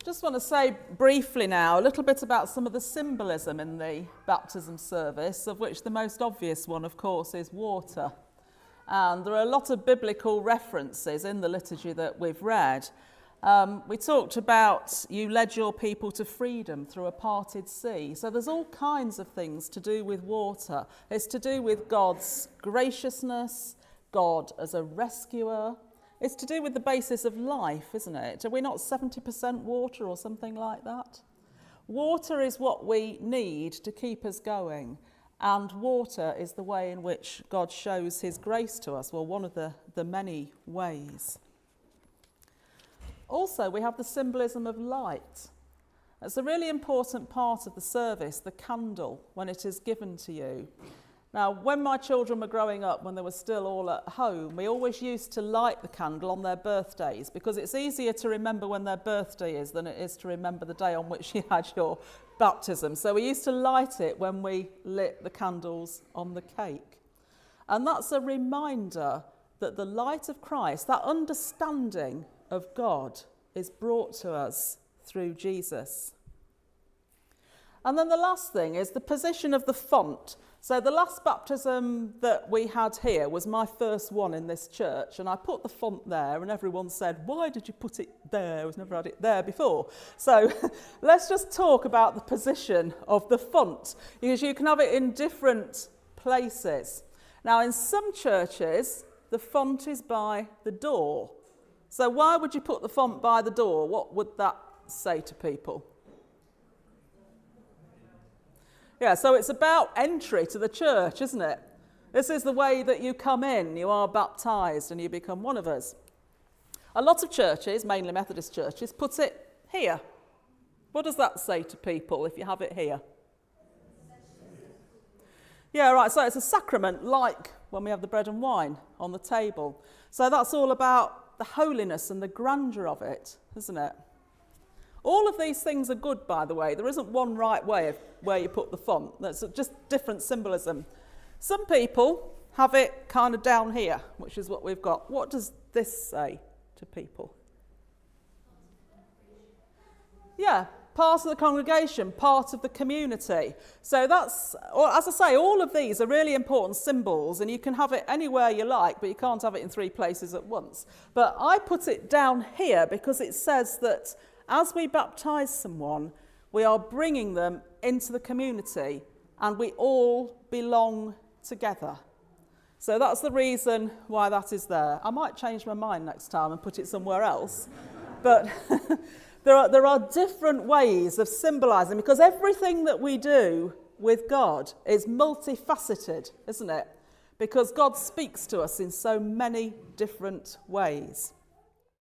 Just want to say briefly now a little bit about some of the symbolism in the baptism service, of which the most obvious one, of course, is water. And there are a lot of biblical references in the liturgy that we've read. We talked about you led your people to freedom through a parted sea. So there's all kinds of things to do with water. It's to do with God's graciousness, God as a rescuer. It's to do with the basis of life, isn't it? Are we not 70% water or something like that? Water is what we need to keep us going. And water is the way in which God shows his grace to us. Well, one of the many ways. Also, we have the symbolism of light. It's a really important part of the service, the candle, when it is given to you. Now, when my children were growing up, when they were still all at home, we always used to light the candle on their birthdays because it's easier to remember when their birthday is than it is to remember the day on which you had your baptism. So we used to light it when we lit the candles on the cake. And that's a reminder that the light of Christ, that understanding of God, is brought to us through Jesus. And then the last thing is the position of the font. So the last baptism that we had here was my first one in this church, and I put the font there, and everyone said, why did you put it there? We've never had it there before. So let's just talk about the position of the font, because you can have it in different places. Now, in some churches, the font is by the door. So why would you put the font by the door? What would that say to people? Yeah, so it's about entry to the church, isn't it? This is the way that you come in, you are baptised and you become one of us. A lot of churches, mainly Methodist churches, put it here. What does that say to people if you have it here? Yeah, right, so it's a sacrament like when we have the bread and wine on the table. So that's all about the holiness and the grandeur of it, isn't it? All of these things are good, by the way. There isn't one right way of where you put the font. That's just different symbolism. Some people have it kind of down here, which is what we've got. What does this say to people? Yeah, part of the congregation, part of the community. So that's, or as I say, all of these are really important symbols, and you can have it anywhere you like, but you can't have it in three places at once. But I put it down here because it says that as we baptise someone, we are bringing them into the community and we all belong together. So that's the reason why that is there. I might change my mind next time and put it somewhere else. But there are different ways of symbolising, because everything that we do with God is multifaceted, isn't it? Because God speaks to us in so many different ways.